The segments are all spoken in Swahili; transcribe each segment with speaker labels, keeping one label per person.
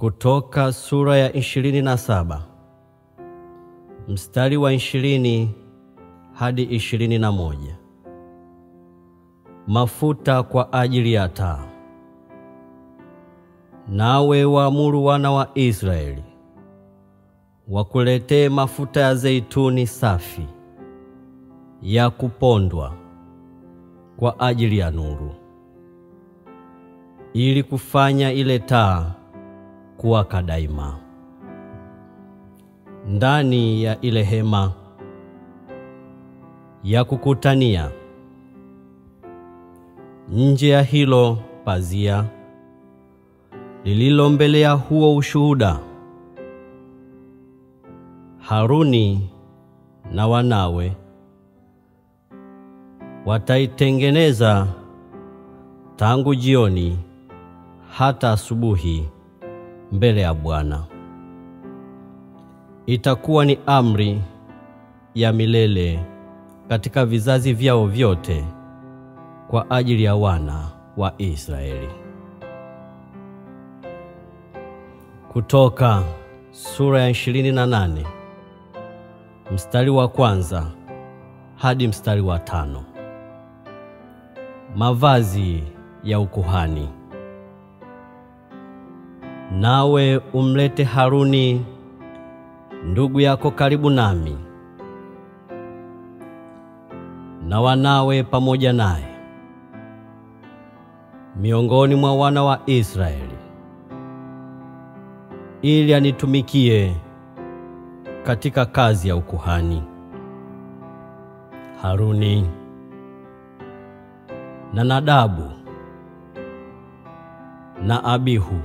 Speaker 1: Kutoka sura ya 27 mstari wa 20 hadi 21. Mafuta kwa ajili ya taa. Nawe waamuru wana wa Israeli wakuletee mafuta ya zeituni safi ya kupondwa kwa ajili ya nuru, ili kufanya ile taa kuwaka daima. Ndani ya ile hema ya kukutania, nje ya hilo pazia lililo mbele ya huo ushuhuda, Haruni na wanawe wataitengeneza tangu jioni hata asubuhi mbele ya Bwana. Itakuwa ni amri ya milele katika vizazi vyao vyote kwa ajili ya wana wa Israeli. Kutoka sura ya 28 mstari wa 1 hadi mstari wa 5. Mavazi ya ukuhani. Nawe umlete Haruni ndugu yako karibu nami, na wanawe pamoja naye, miongoni mwa wana wa Israeli, ili anitumikie katika kazi ya ukuhani. Haruni na Nadabu na Abihu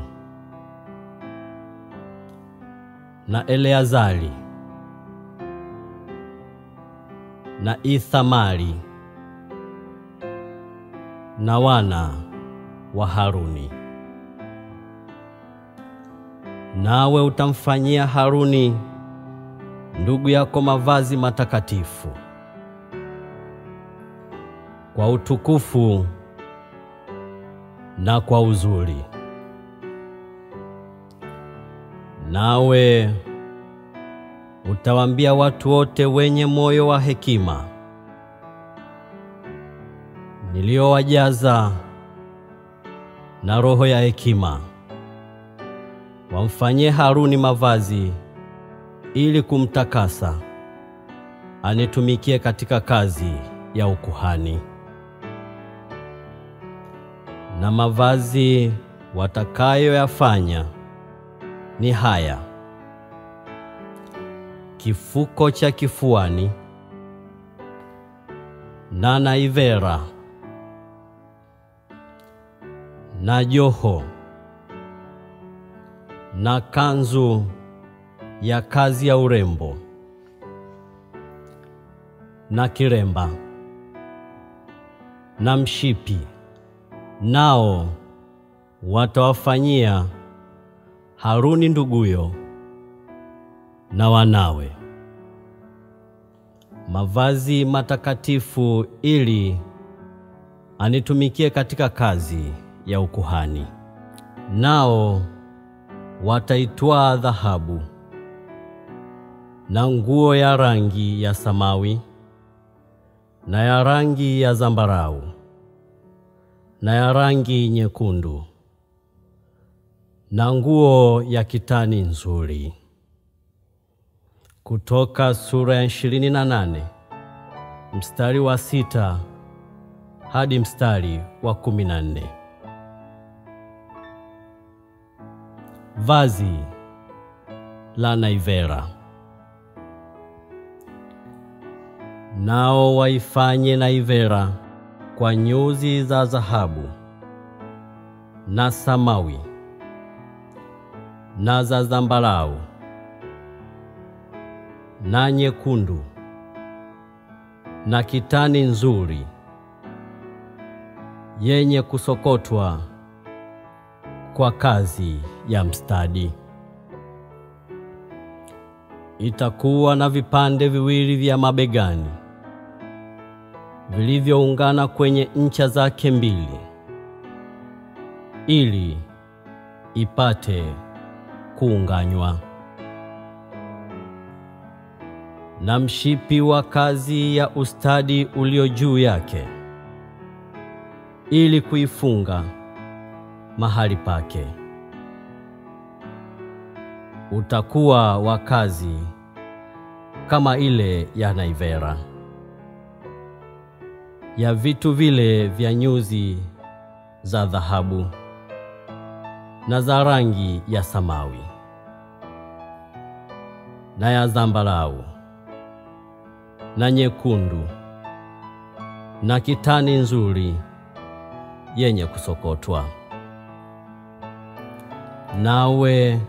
Speaker 1: na Eleazari na Ithamari na wana wa Haruni. Nawe utamfanyia Haruni ndugu yako mavazi matakatifu kwa utukufu na kwa uzuri. Nawe utawaambia watu wote wenye moyo wa hekima niliowajaza na roho ya hekima, wamfanyie Haruni mavazi ili kumtakasa, anitumikie katika kazi ya ukuhani. Na mavazi watakayoyafanya ni haya: kifuko cha kifuani na naivera na joho na kanzu ya kazi ya urembo na kiremba na mshipi. Nao watawafanyia Haruni nduguyo na wanawe mavazi matakatifu ili anitumikie katika kazi ya ukuhani. Nao wataitwaa dhahabu na nguo ya rangi ya samawi na ya rangi ya zambarau na ya rangi nyekundu na nguo ya kitani nzuri. Kutoka sura ya 28 mstari wa 6 hadi mstari wa 14. Vazi la naivera. Nao waifanye naivera kwa nyuzi za dhahabu na samawi na za zambarau na nyekundu na kitani nzuri yenye kusokotwa kwa kazi ya mstadi. Itakuwa na vipande viwili vya mabegani vilivyoungana kwenye ncha zake mbili, ili ipate kuunganywa. Na mshipi wa kazi ya ustadi ulio juu yake, ili kuifunga mahali pake. Utakuwa wa kazi kama ile ya naivera, ya vitu vile vya nyuzi za dhahabu na za rangi ya samawi na ya zambarau na nyekundu na kitani nzuri yenye kusokotwa. Nawe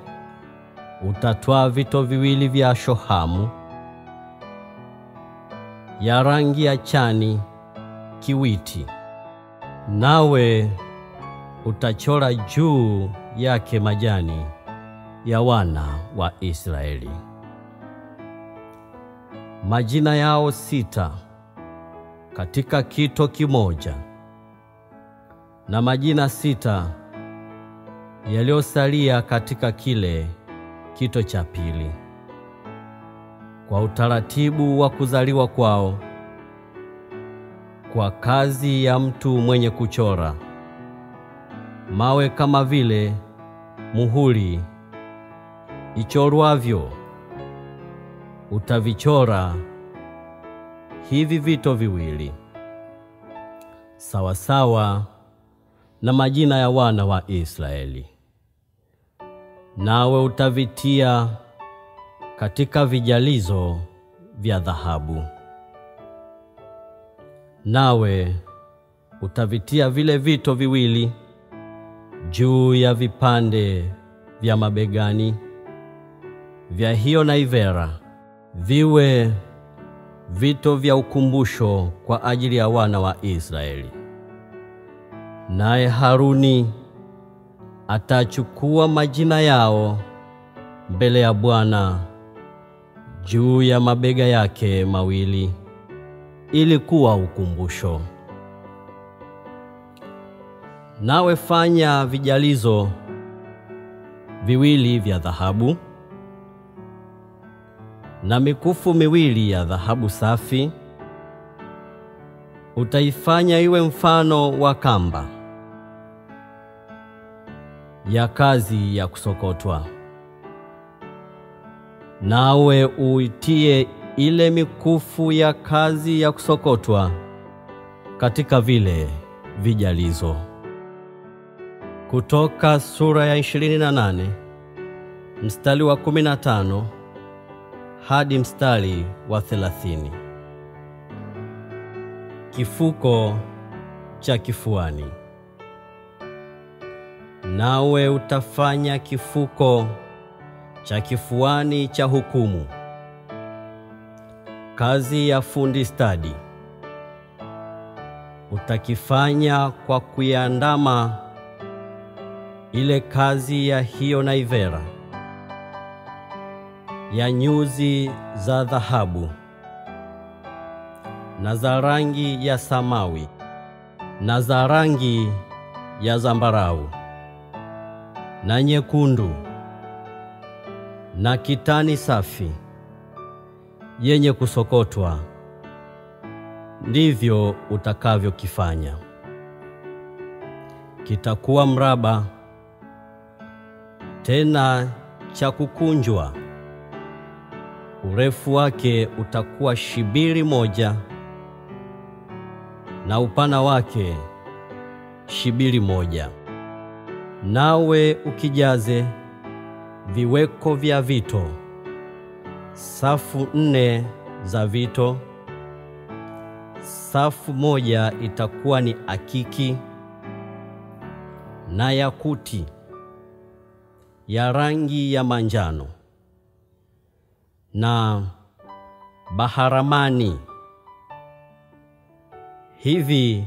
Speaker 1: utatwaa vito viwili vya shohamu ya rangi ya chani kiwiti, nawe utachora juu yake majani ya wana wa Israeli, majina yao 6 katika kito kimoja, na majina 6 yaliyosalia katika kile kito cha pili, kwa utaratibu wa kuzaliwa kwao, kwa kazi ya mtu mwenye kuchora mawe, kama vile muhuri ichorwavyo. Utavichora hivi vito viwili sawasawa na majina ya wana wa Israeli, nawe utavitia katika vijalizo vya dhahabu. Nawe utavitia vile vito viwili juu ya vipande vya mabegani vya hiyo naivera, viwe vito vya ukumbusho kwa ajili ya wana wa Israeli. Naye Haruni atachukua majina yao mbele ya Bwana juu ya mabega yake mawili, ili kuwa ukumbusho. Nawe fanya vijalizo viwili vya dhahabu na mikufu miwili ya dhahabu safi. Utaifanya iwe mfano wa kamba ya kazi ya kusokotwa, nawe uitie ile mikufu ya kazi ya kusokotwa katika vile vijalizo. Kutoka sura ya 28 mstari wa 15 hadi mstari wa 30. Kifuko cha kifuani. Nawe utafanya kifuko cha kifuani cha hukumu, kazi ya fundi stadi. Utakifanya kwa kuiandama ile kazi ya hiyo naivera ya nyuzi za dhahabu na za rangi ya samawi na za rangi ya zambarau na nyekundu na kitani safi yenye kusokotwa. Ndivyo utakavyokifanya. Kitakuwa mraba, tena cha kukunjwa. Urefu wake utakuwa shibiri moja, na upana wake shibiri moja. Nawe ukijaze viweko vya vito, safu 4 za vito. Safu moja itakuwa ni akiki na yakuti ya rangi ya manjano na baharamani. Hivi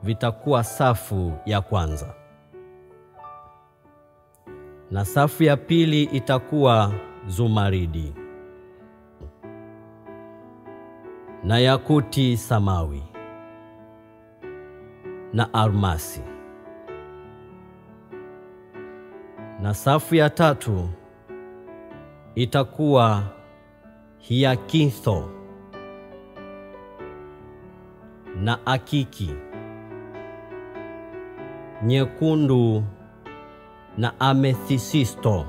Speaker 1: vitakuwa safu ya kwanza. Na safu ya pili itakuwa zumaridi na yakuti samawi na almasi. Na safu ya tatu itakuwa hiakintho na akiki, nyekundu na amethisisto.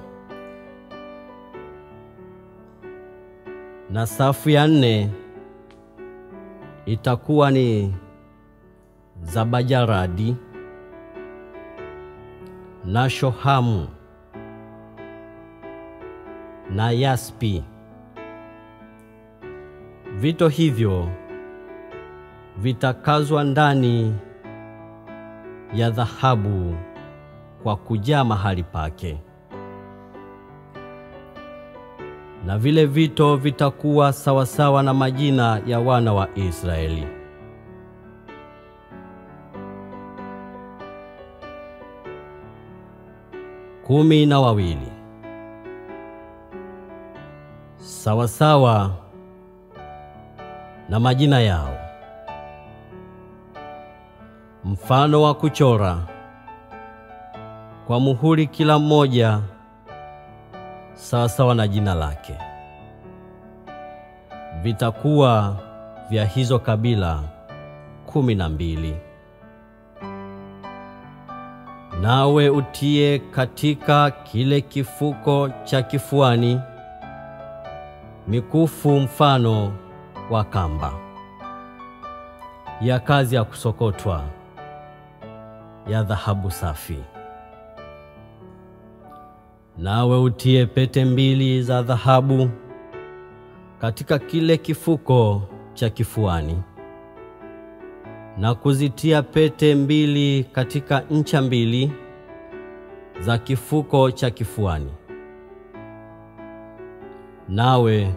Speaker 1: Na safu ya 4 itakuwa ni zabajaradi na shohamu na yaspi. Vito hivyo vitakazwa ndani ya dhahabu kwa kujaa mahali pake. Na vile vito vitakuwa sawasawa na majina ya wana wa Israeli. Kumi na 2 sawasawa na majina yao, mfano wa kuchora kwa muhuri, kila mmoja sawasawa na jina lake. Vitakuwa vya hizo kabila 12. Nawe utie katika kile kifuko cha kifuani mikufu mfano wa kamba ya kazi ya kusokotwa ya dhahabu safi. Nawe utie pete 2 za dhahabu katika kile kifuko cha kifuani, na kuzitia pete 2 katika ncha 2 za kifuko cha kifuani. Nawe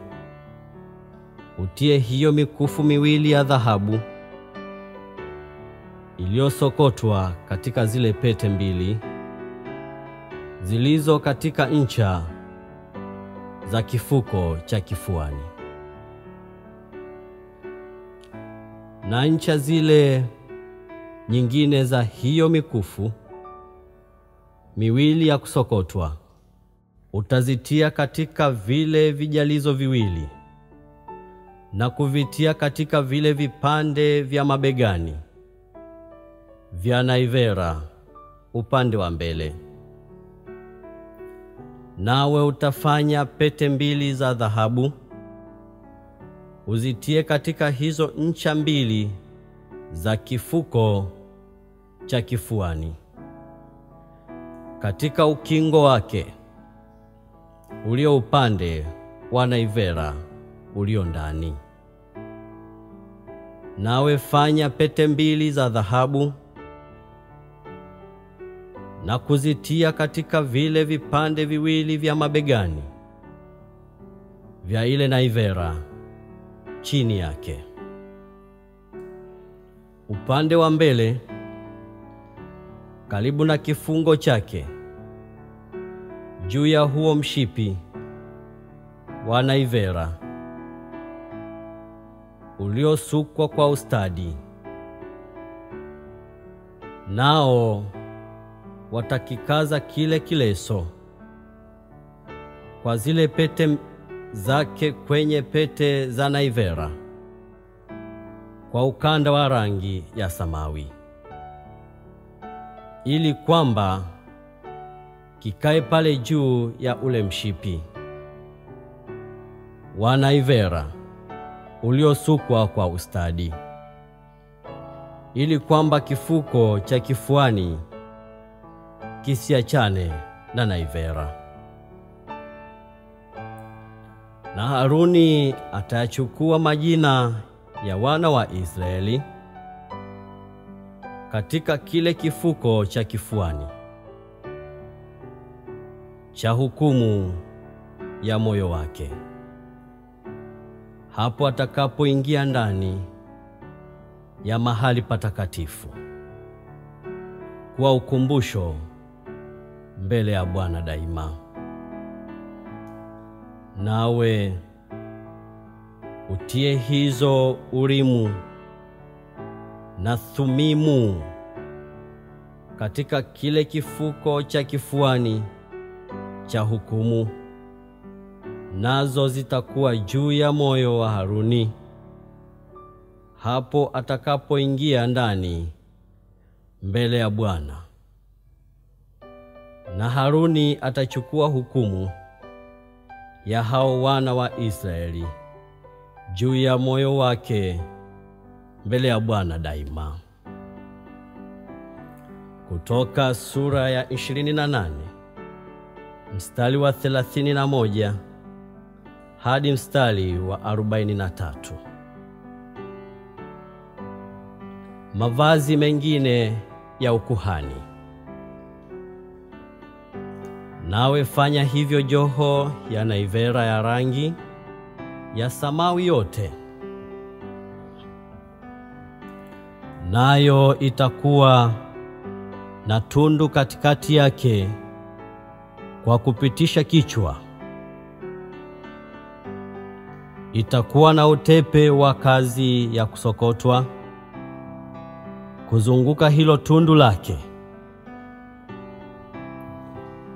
Speaker 1: utie hiyo mikufu 2 ya dhahabu iliyosokotwa katika zile pete 2 zilizo katika ncha za kifuko cha kifuani. Na ncha zile nyingine za hiyo mikufu 2 ya kusokotwa utazitia katika vile vijalizo 2 na kuvitia katika vile vipande vya mabegani vya naivera upande wa mbele. Nawe utafanya pete 2 za dhahabu uzitie katika hizo ncha 2 za kifuko cha kifuani, katika ukingo wake ulio upande wa naivera ulio ndani. Nawe fanya pete 2 za dhahabu na kuzitia katika vile vipande 2 vya mabegani vya ile naivera chini yake. Upande wa mbele karibu na kifungo chake, juu ya huo mshipi wa naivera uliosukwa kwa ustadi, nao watakikaza kile kileso kwa zile pete zake kwenye pete za naivera kwa ukanda wa rangi ya samawi, ili kwamba kikae pale juu ya ule mshipi wa naivera uliosukwa kwa ustadi, ili kwamba kifuko cha kifuani kisiachane na naivera. Na Haruni atayachukua majina ya wana wa Israeli katika kile kifuko cha kifuani cha hukumu ya moyo wake, hapo atakapoingia ndani ya mahali patakatifu kwa ukumbusho mbele ya Bwana daima. Nawe utie hizo Urimu na Thumimu katika kile kifuko cha kifuani cha hukumu nazo zitakuwa juu ya moyo wa Haruni hapo atakapoingia ndani mbele ya Bwana. Na Haruni atachukua hukumu ya hao wana wa Israeli juu ya moyo wake mbele ya Bwana daima. Kutoka sura ya 28 mstari wa 31 hadi mstari wa 43. Mavazi mengine ya ukuhani. Nawe fanya hivyo joho ya naivera ya rangi ya samawi yote, nayo itakuwa na tundu katikati yake kwa kupitisha kichwa. Itakuwa na utepe wa kazi ya kusokotwa kuzunguka hilo tundu lake,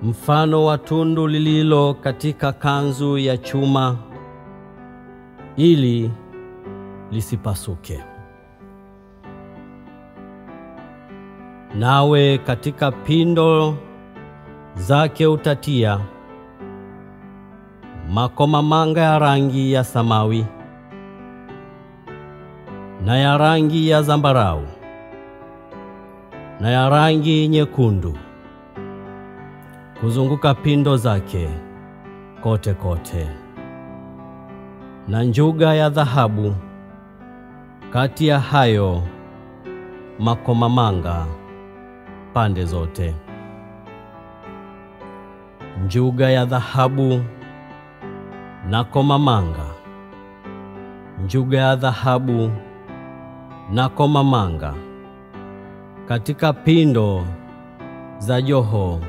Speaker 1: mfano wa tundu lililo katika kanzu ya chuma, ili lisipasuke. Nawe katika pindo zake utatia makomamanga ya rangi ya samawi na ya rangi ya zambarau na ya rangi nyekundu kuzunguka pindo zake kote kote, na njuga ya dhahabu kati ya hayo makomamanga pande zote. Njuga ya dhahabu na komamanga, njuga ya dhahabu na komamanga katika pindo za joho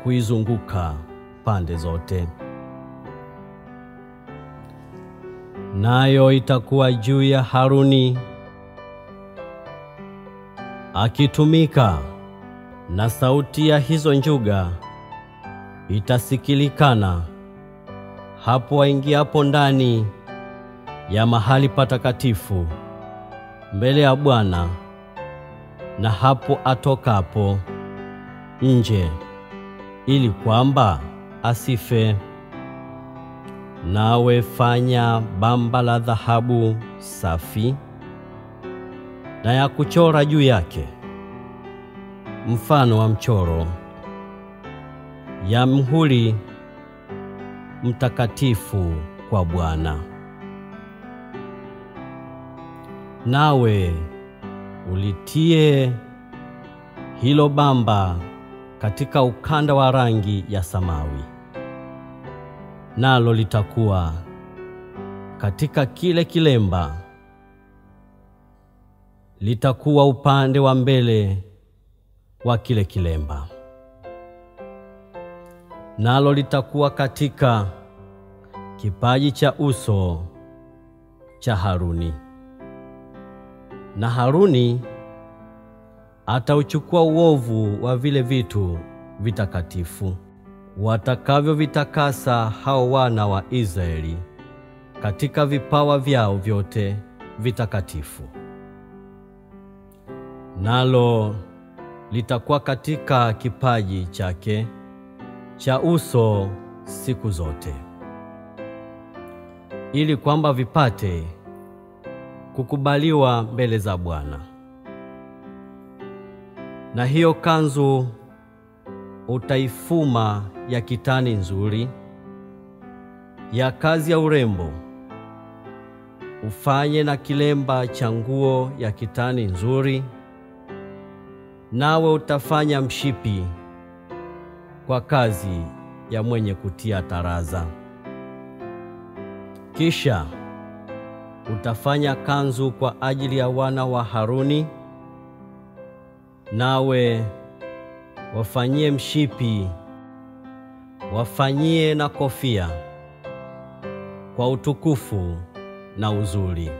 Speaker 1: kuizunguka pande zote. Nayo itakuwa juu ya Haruni akitumika, na sauti ya hizo njuga itasikilikana hapo aingiapo ndani ya mahali patakatifu mbele ya Bwana, na hapo atokapo nje, ili kwamba asife. Nawe fanya bamba la dhahabu safi na ya kuchora juu yake, mfano wa mchoro ya mhuri mtakatifu kwa Bwana. Nawe ulitie hilo bamba katika ukanda wa rangi ya samawi, nalo litakuwa katika kile kilemba, litakuwa upande wa mbele wa kile kilemba, nalo litakuwa katika kipaji cha uso cha Haruni. Na Haruni atauchukua uovu wa vile vitu vitakatifu watakavyo vitakasa hao wana wa Israeli katika vipawa vyao vyote vitakatifu, nalo litakuwa katika kipaji chake cha uso siku zote, ili kwamba vipate kukubaliwa mbele za Bwana. Na hiyo kanzu utaifuma ya kitani nzuri ya kazi ya urembo, ufanye na kilemba cha nguo ya kitani nzuri, nawe utafanya mshipi kwa kazi ya mwenye kutia taraza. Kisha utafanya kanzu kwa ajili ya wana wa Haruni, nawe wafanyie mshipi, wafanyie na kofia kwa utukufu na uzuri.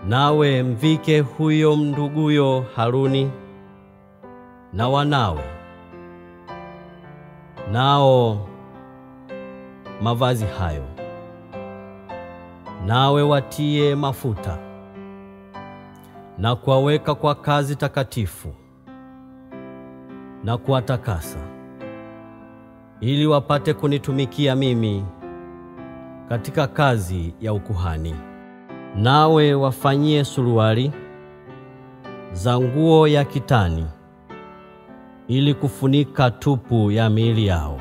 Speaker 1: Nawe mvike huyo mnduguyo Haruni na wanawe, nao mavazi hayo, nawe watie mafuta na kuwaweka kwa kazi takatifu na kuwatakasa, ili wapate kunitumikia mimi katika kazi ya ukuhani. Nawe wafanyie suruali za nguo ya kitani ili kufunika tupu ya miili yao.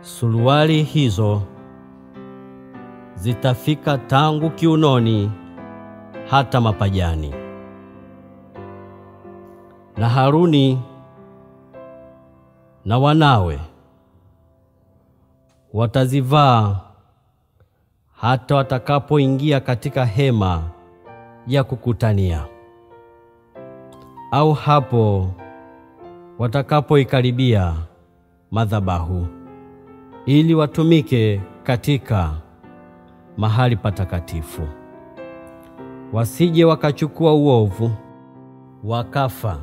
Speaker 1: Suruali hizo zitafika tangu kiunoni hata mapajani. Na Haruni na wanawe watazivaa hata watakapoingia katika hema ya kukutania, au hapo watakapoikaribia madhabahu, ili watumike katika mahali patakatifu, wasije wakachukua uovu wakafa.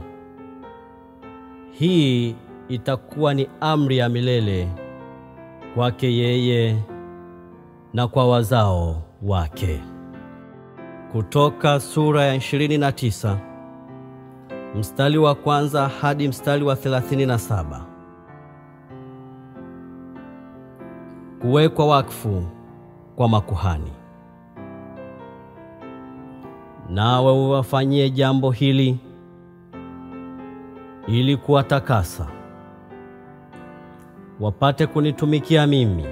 Speaker 1: Hii itakuwa ni amri ya milele kwake yeye na kwa wazao wake. Kutoka sura ya 29 mstari wa 1 hadi mstari wa 37. Kuwekwa wakfu kwa makuhani. Nawe uwafanyie jambo hili ili kuwatakasa, wapate kunitumikia mimi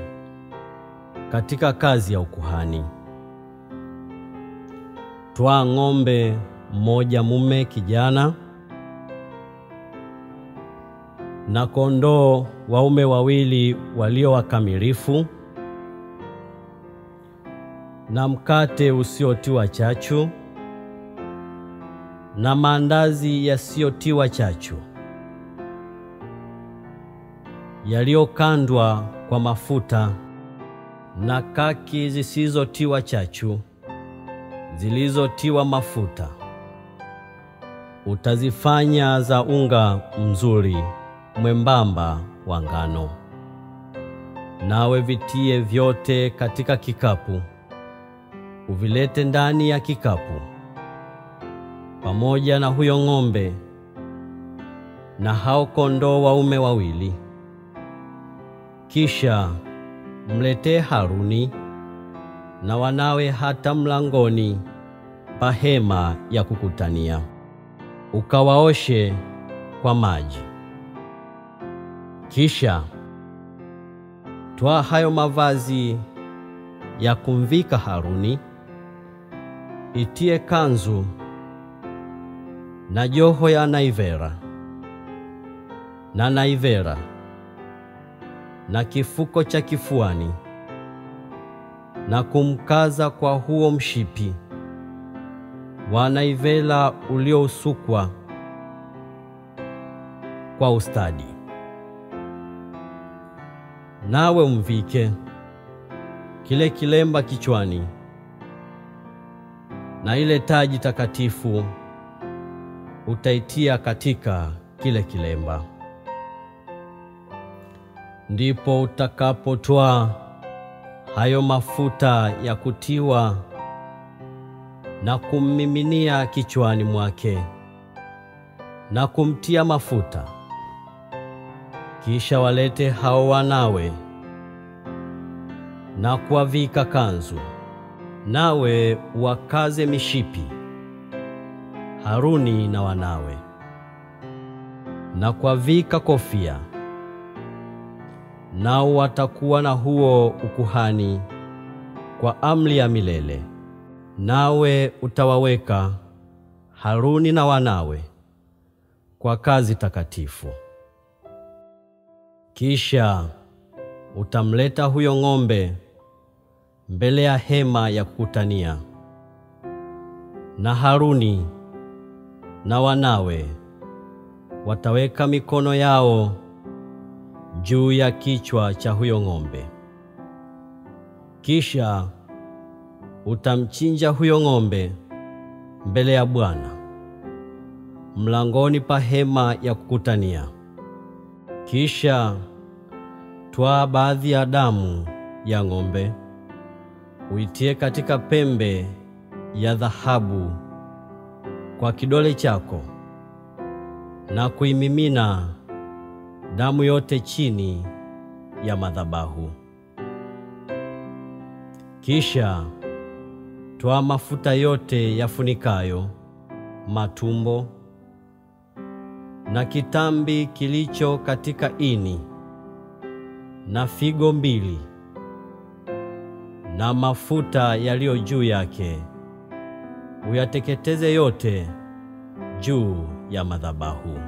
Speaker 1: katika kazi ya ukuhani. Twaa ng'ombe mmoja mume kijana na kondoo waume wawili walio wakamilifu, na mkate usiotiwa chachu na maandazi yasiyotiwa chachu yaliyokandwa kwa mafuta, na kaki zisizotiwa chachu zilizotiwa mafuta. Utazifanya za unga mzuri mwembamba wa ngano. Nawe vitie vyote katika kikapu, uvilete ndani ya kikapu, pamoja na huyo ng'ombe na hao kondoo waume wawili. Kisha mletee Haruni na wanawe hata mlangoni pa hema ya kukutania, ukawaoshe kwa maji. Kisha twaa hayo mavazi ya kumvika Haruni, itie kanzu na joho ya naivera na kifuko cha kifuani, na kumkaza kwa huo mshipi wa naivera uliousukwa kwa ustadi. Nawe umvike kile kilemba kichwani, na ile taji takatifu utaitia katika kile kilemba. Ndipo utakapotwaa hayo mafuta ya kutiwa na kummiminia kichwani mwake na kumtia mafuta. Kisha walete hao wanawe na kuwavika kanzu, nawe wakaze mishipi Haruni na wanawe, na kuwavika kofia. Nao watakuwa na huo ukuhani kwa amri ya milele. Nawe utawaweka Haruni na wanawe kwa kazi takatifu. Kisha utamleta huyo ng'ombe mbele ya hema ya kukutania, na Haruni na wanawe wataweka mikono yao juu ya kichwa cha huyo ng'ombe. Kisha utamchinja huyo ng'ombe mbele ya Bwana mlangoni pa hema ya kukutania. Kisha Twaa baadhi ya damu ya ng'ombe, uitie katika pembe ya dhahabu kwa kidole chako, na kuimimina damu yote chini ya madhabahu. Kisha twaa mafuta yote yafunikayo matumbo na kitambi kilicho katika ini na figo mbili na mafuta yaliyo juu yake, uyateketeze yote juu ya madhabahu.